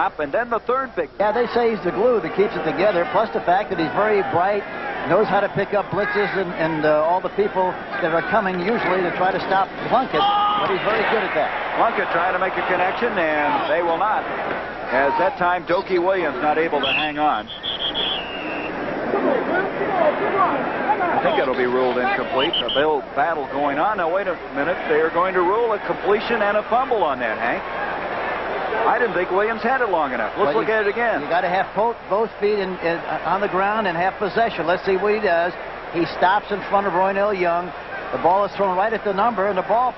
shortstop, and then the third big. Yeah, they say he's the glue that keeps it together, plus the fact that he's very bright, knows how to pick up blitzes and all the people that are coming usually to try to stop Plunkett, but he's very good at that. Plunkett trying to make a connection, and they will not. As that time, Dokie Williams not able to hang on. I think it'll be ruled incomplete. A battle going on. Now, wait a minute. They are going to rule a completion and a fumble on that, Hank. I didn't think Williams had it long enough. Let's look at it again. You got to have both feet on the ground and have possession. Let's see what he does. He stops in front of Roynell Young. The ball is thrown right at the number, and the ball,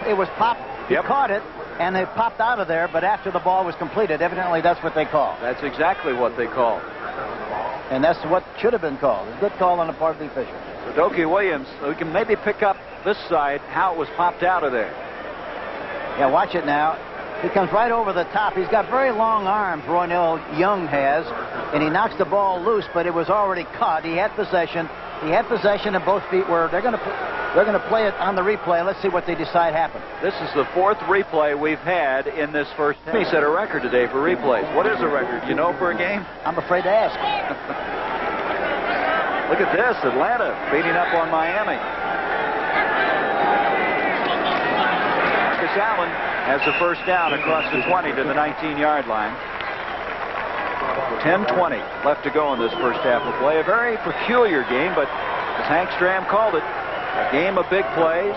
it was popped. He caught it, and it popped out of there, but after the ball was completed, evidently that's what they call. That's exactly what they call. And that's what should have been called. A good call on the part of the officials. So Dokie Williams, we can maybe pick up this side how it was popped out of there. Yeah, watch it now. He comes right over the top. He's got very long arms, Roynell Young has, and he knocks the ball loose, but it was already caught. He had possession. And both feet were. They're going to play it on the replay. Let's see what they decide happened. This is the fourth replay we've had in this first. He set a record today for replays. What is a record? You know, for a game? I'm afraid to ask. Look at this, Atlanta beating up on Miami. Marcus Allen has the first down across the 20 to the 19-yard line. 10:20 left to go in this first half of play. A very peculiar game, but as Hank Stram called it, a game of big plays.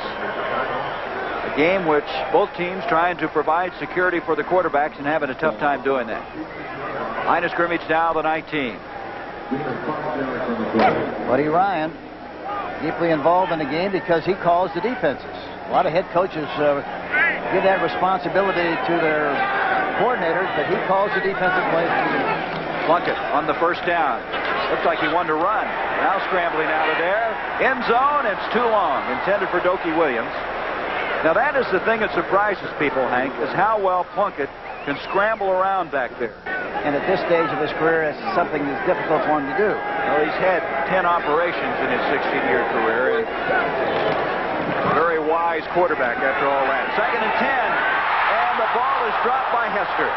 A game which both teams trying to provide security for the quarterbacks and having a tough time doing that. Line of scrimmage now the 19. Buddy Ryan deeply involved in the game because he calls the defenses. A lot of head coaches give that responsibility to their coordinators, but he calls the defensive plays. Plunkett on the first down. Looks like he wanted to run. Now scrambling out of there. End zone. It's too long. Intended for Dokie Williams. Now that is the thing that surprises people, Hank, is how well Plunkett can scramble around back there. And at this stage of his career, it's something that's difficult for him to do. Well, he's had 10 operations in his 16-year career. And a very wise quarterback after all that. 2nd and 10. And the ball is dropped by Hester.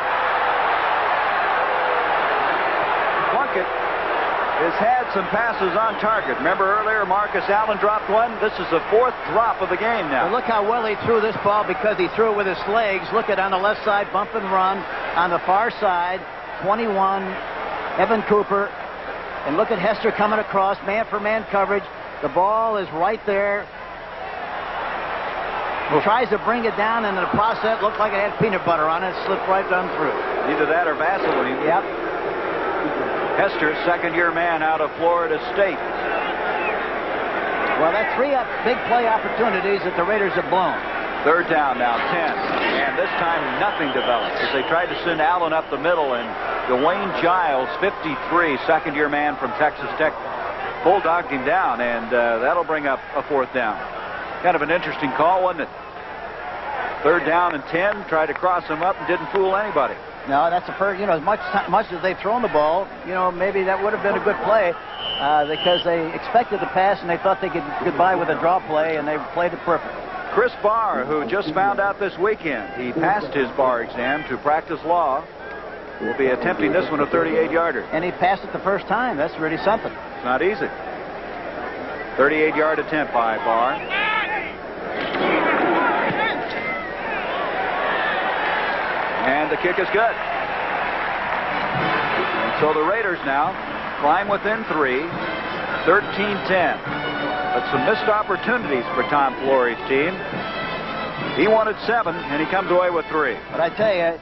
Plunkett has had some passes on target. Remember earlier, Marcus Allen dropped one. This is the 4th drop of the game now. Well, look how well he threw this ball because he threw it with his legs. Look at on the left side, bump and run. On the far side, 21, Evan Cooper. And look at Hester coming across, man-for-man coverage. The ball is right there. He tries to bring it down, and in the process, looked like it had peanut butter on it. Slipped right down through. Either that or Vaseline. Yep. Hester, second-year man out of Florida State. Well, that's 3 big play opportunities that the Raiders have blown. 3rd down now, 10. And this time, nothing develops as they tried to send Allen up the middle, and Dwayne Giles, 53, second-year man from Texas Tech, bulldogged him down, and that'll bring up a 4th down. Kind of an interesting call, wasn't it? 3rd down and 10, tried to cross him up and didn't fool anybody. No, that's the first, as much as they've thrown the ball, maybe that would have been a good play because they expected the pass and they thought they could get by with a draw play, and they played it perfect. Chris Barr, who just found out this weekend he passed his bar exam to practice law, will be attempting this one a 38-yarder. And he passed it the first time. That's really something. It's not easy. 38-yard attempt by Barr. And the kick is good. And so the Raiders now climb within 3, 13-10. But some missed opportunities for Tom Flory's team. He wanted 7, and he comes away with 3. But I tell you...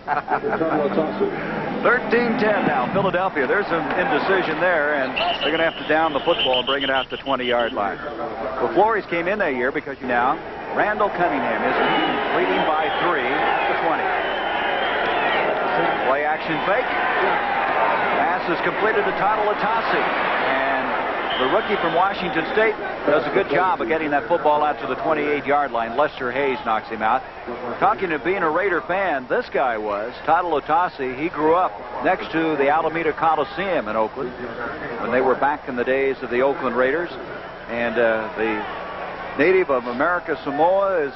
13-10 now, Philadelphia. There's some indecision there, and they're going to have to down the football and bring it out to the 20-yard line. Well, Flory's came in that year because now Randall Cunningham is leading by 3 at the 20. Play action fake. Pass is completed to Todd Latasi. And the rookie from Washington State does a good job of getting that football out to the 28-yard line. Lester Hayes knocks him out. Talking of being a Raider fan, this guy was. Todd Latasi, he grew up next to the Alameda Coliseum in Oakland when they were back in the days of the Oakland Raiders. And the native of America Samoa is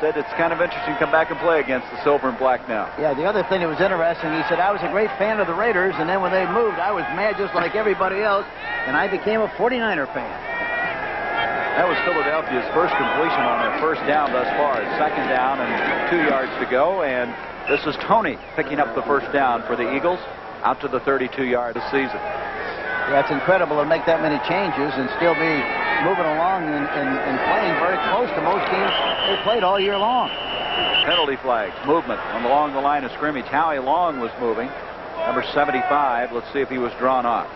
said it's kind of interesting to come back and play against the silver and black now. Yeah, the other thing that was interesting, he said, I was a great fan of the Raiders, and then when they moved, I was mad just like everybody else, and I became a 49er fan. That was Philadelphia's first completion on their first down thus far. It's second down and 2 yards to go, and this is Tony picking up the first down for the Eagles out to the 32-yard season. Yeah, it's incredible to make that many changes and still be moving along and playing very close to most teams they played all year long. Penalty flags, movement along the line of scrimmage. Howie Long was moving, number 75. Let's see if he was drawn off.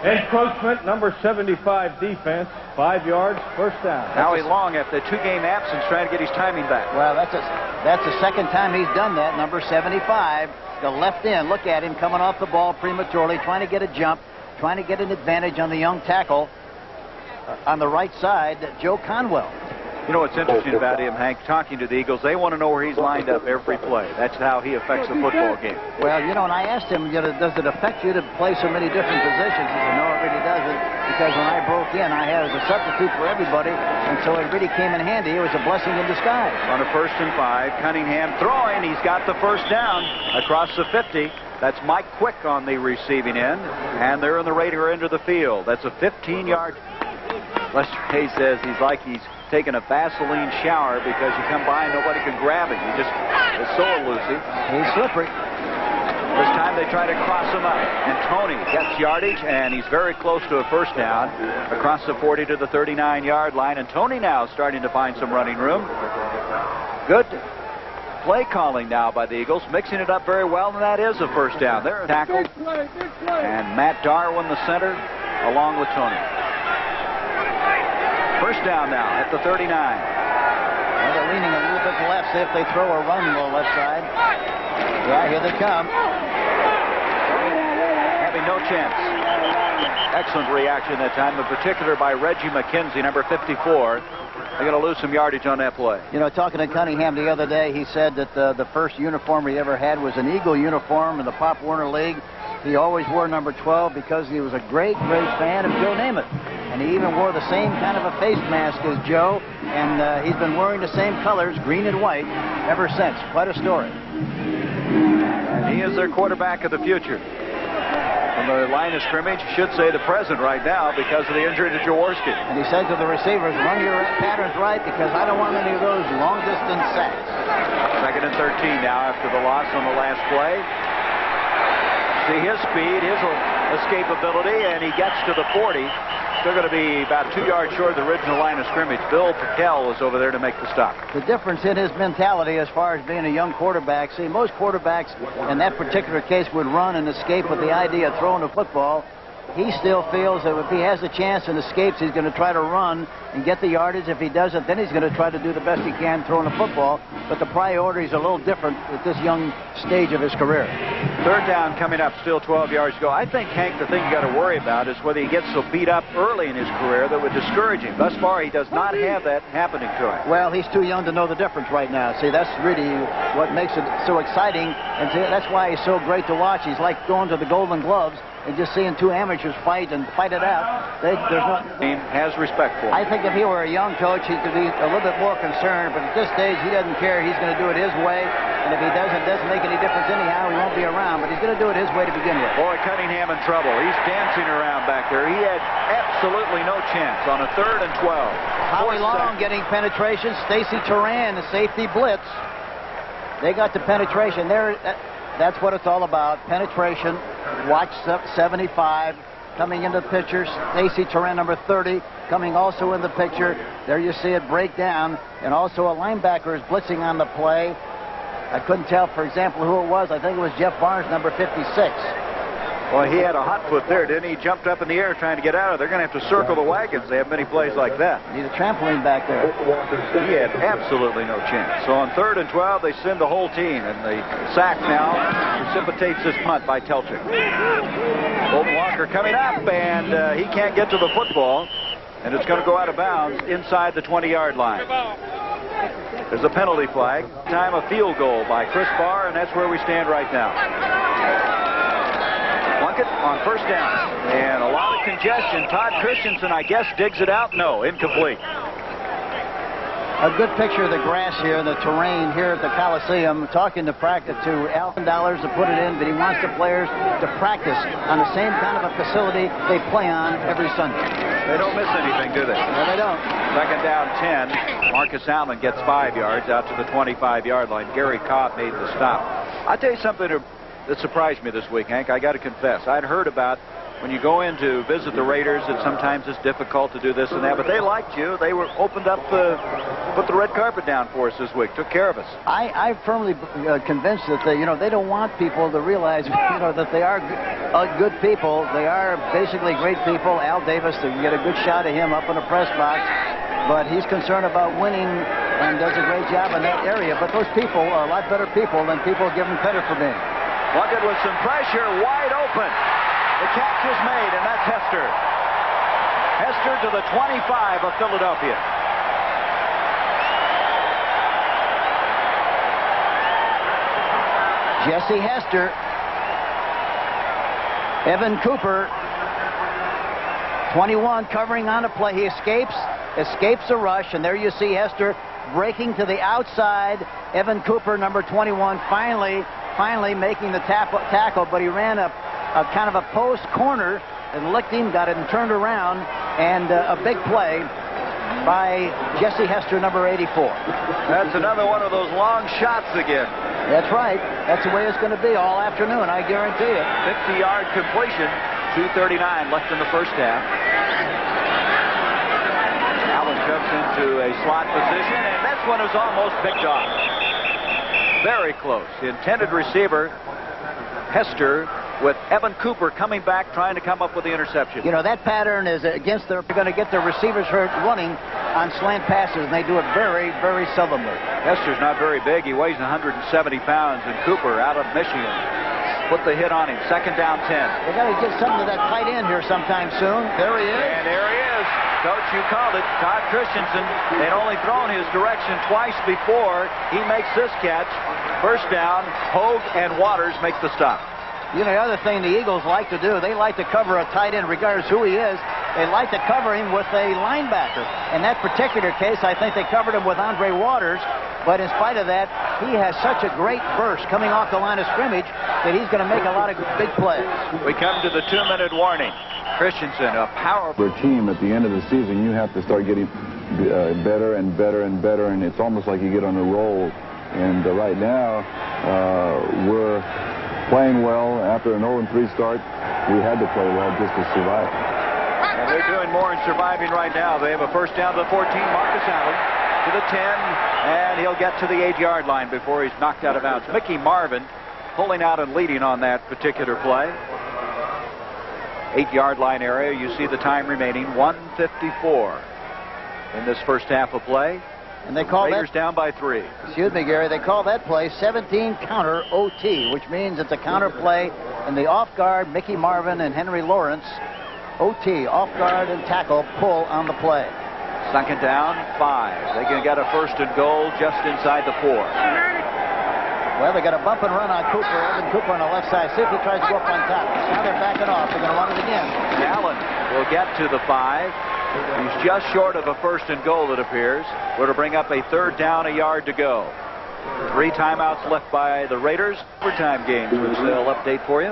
Encroachment, number 75 defense, 5 yards, first down. Howie Long, after the 2-game absence, trying to get his timing back. Well, that's the second time he's done that. Number 75, the left end. Look at him coming off the ball prematurely, trying to get a jump, trying to get an advantage on the young tackle on the right side, Joe Conwell. You know what's interesting about him, Hank, talking to the Eagles, they want to know where he's lined up every play. That's how he affects the football game. Well, you know, and I asked him, does it affect you to play so many different positions? He said, no, it really doesn't, because when I broke in, I had a substitute for everybody, and so it really came in handy. It was a blessing in disguise. On a 1st and 5, Cunningham throwing. He's got the first down across the 50. That's Mike Quick on the receiving end, and they're in the Raider end of the field. That's a 15-yard. Lester Hayes says he's taking a Vaseline shower because you come by and nobody can grab him. He just is so elusive. He's slippery. This time they try to cross him up, and Tony gets yardage, and he's very close to a first down across the 40 to the 39-yard line, and Tony now starting to find some running room. Good play calling now by the Eagles, mixing it up very well, and that is a first down. They're tackled, and Matt Darwin, the center, along with Tony. First down now at the 39. Well, they're leaning a little bit left. See if they throw or run on the left side. Yeah, here they come. Having no chance. Excellent reaction that time, in particular by Reggie McKenzie, number 54. They're going to lose some yardage on that play. You know, talking to Cunningham the other day, he said that the first uniform he ever had was an Eagle uniform in the Pop Warner League. He always wore number 12 because he was a great, great fan of Joe Namath. And he even wore the same kind of a face mask as Joe, and he's been wearing the same colors, green and white, ever since. Quite a story. And he is their quarterback of the future. From the line of scrimmage, should say the present right now because of the injury to Jaworski. And he said to the receivers, run your patterns right because I don't want any of those long-distance sacks. 2nd and 13 now after the loss on the last play. See his speed, his escapability, and he gets to the 40. They're going to be about 2 yards short of the original line of scrimmage. Bill Patel was over there to make the stop. The difference in his mentality as far as being a young quarterback, see, most quarterbacks in that particular case would run and escape with the idea of throwing the football. He still feels that if he has a chance and escapes, he's going to try to run and get the yardage. If he doesn't, then he's going to try to do the best he can throwing the football. But the priorities are a little different at this young stage of his career. Third down coming up, still 12 yards to go. I think, Hank, the thing you got to worry about is whether he gets so beat up early in his career that would discourage him. Thus far, he does not have that happening to him. Well, he's too young to know the difference right now. See, that's really what makes it so exciting. And that's why he's so great to watch. He's like going to the Golden Gloves and just seeing two amateurs fight it out. There's no team has respect for him. I think if he were a young coach, he could be a little bit more concerned. But at this stage, he doesn't care. He's going to do it his way. And if he doesn't, it doesn't make any difference anyhow. He won't be around. But he's going to do it his way to begin with. Boy, Cunningham in trouble. He's dancing around back there. He had absolutely no chance on a 3rd and 12. Howie Long getting penetration. Stacy Turan, the safety blitz. They got the penetration there. That's what it's all about. Penetration. Watch 75 coming into the picture. Stacy Turan, number 30, coming also in the picture. There you see it break down. And also a linebacker is blitzing on the play. I couldn't tell, for example, who it was. I think it was Jeff Barnes, number 56. Well, he had a hot foot there, didn't he? He jumped up in the air trying to get out of. They're going to have to circle the wagons. They have many plays like that. Need a trampoline back there. He had absolutely no chance. So on 3rd and 12, they send the whole team, and the sack now precipitates this punt by Telchik. Bolton Walker coming up, and he can't get to the football, and it's going to go out of bounds inside the 20-yard line. There's a penalty flag. Time a field goal by Chris Barr, and that's where we stand right now. Plunkett on first down. And a lot of congestion. Todd Christensen, I guess, digs it out. No, incomplete. A good picture of the grass here, the terrain here at the Coliseum. Talking to Alvin Dollars to put it in, but he wants the players to practice on the same kind of a facility they play on every Sunday. They don't miss anything, do they? No, they don't. Second down 10. Marcus Allen gets 5 yards out to the 25-yard line. Gary Cobb made the stop. I'll tell you something that surprised me this week, Hank. I got to confess. I'd heard about when you go in to visit the Raiders that sometimes it's difficult to do this and that, but they liked you. They were opened up put the red carpet down for us this week, took care of us. I firmly convinced that they don't want people to realize that they are good people. They are basically great people. Al Davis, you get a good shot of him up in the press box, but he's concerned about winning and does a great job in that area. But those people are a lot better people than people give them credit for being. Plunkett with some pressure, wide open. The catch is made, and that's Hester. Hester to the 25 of Philadelphia. Jesse Hester. Evan Cooper, 21, covering on a play. He escapes a rush, and there you see Hester breaking to the outside. Evan Cooper, number 21, finally making the tackle, but he ran a kind of a post corner and licked him, got it and turned around, and a big play by Jesse Hester, number 84. That's another one of those long shots again. That's right. That's the way it's going to be all afternoon, I guarantee it. 50-yard completion, 2:39 left in the first half. Allen jumps into a slot position, and this one is almost picked off. Very close. The intended receiver, Hester, with Evan Cooper coming back, trying to come up with the interception. That pattern is against they're going to get their receivers hurt running on slant passes, and they do it very, very seldomly. Hester's not very big. He weighs 170 pounds, and Cooper out of Michigan put the hit on him. Second down 10. They got to get something to that tight end here sometime soon. There he is. And there he is. Coach, you called it. Todd Christensen. They'd only thrown his direction twice before. He makes this catch. First down. Hogue and Waters make the stop. The other thing the Eagles like to do, they like to cover a tight end regardless who he is. They like to cover him with a linebacker. In that particular case, I think they covered him with Andre Waters. But in spite of that, he has such a great burst coming off the line of scrimmage that he's going to make a lot of big plays. We come to the 2-minute warning. Christensen, a powerful team. At the end of the season, you have to start getting better and better and better, and it's almost like you get on a roll. And right now, we're playing well. After an 0-3 start, we had to play well just to survive. And they're doing more in surviving right now. They have a first down to the 14. Marcus Allen to the 10, and he'll get to the 8-yard line before he's knocked out of bounds. Mickey Marvin pulling out and leading on that particular play. 8-yard line area. You see the time remaining, 1:54 in this first half of play. And they call Raiders that down by 3. Excuse me, Gary. They call that play 17 counter OT, which means it's a counter play, and the off guard Mickey Marvin and Henry Lawrence OT, off guard and tackle, pull on the play. Second down, 5. They can get a first and goal just inside the 4. Well, they got a bump and run on Cooper, Evan Cooper on the left side. See if he tries to go up on top. Now they're backing off. They're going to run it again. Allen will get to the 5. He's just short of a first and goal, it appears. We're to bring up a third down, a yard to go. 3 timeouts left by the Raiders. Overtime games, which they'll update for you.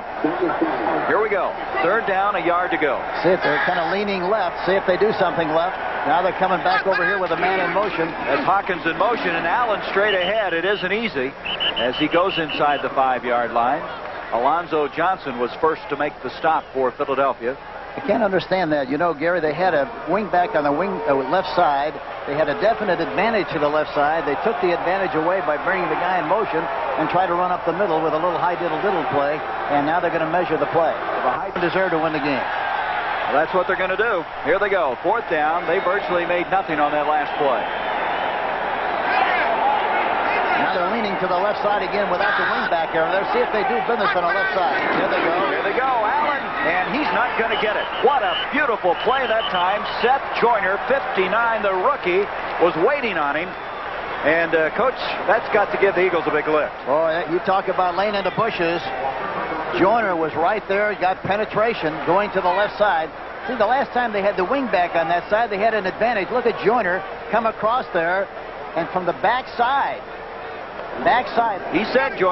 Here we go. Third down, a yard to go. See if they're kind of leaning left. See if they do something left. Now they're coming back over here with a man in motion. As Hawkins in motion and Allen straight ahead. It isn't easy as he goes inside the 5-yard line. Alonzo Johnson was first to make the stop for Philadelphia. I can't understand that. Gary, they had a wing back on the left side. They had a definite advantage to the left side. They took the advantage away by bringing the guy in motion and try to run up the middle with a little high diddle play. And now they're going to measure the play. The high deserve to win the game. Well, that's what they're going to do. Here they go. Fourth down. They virtually made nothing on that last play. Now they're leaning to the left side again without the wing back there. Let's see if they do business on the left side. Here they go. Here they go. Allen. And he's not going to get it. What a beautiful play that time. Seth Joyner, 59, the rookie, was waiting on him. And, Coach, that's got to give the Eagles a big lift. Boy, you talk about laying in the bushes. Joyner was right there, got penetration going to the left side. See, the last time they had the wing back on that side, they had an advantage. Look at Joyner come across there and from the backside. Backside. He said join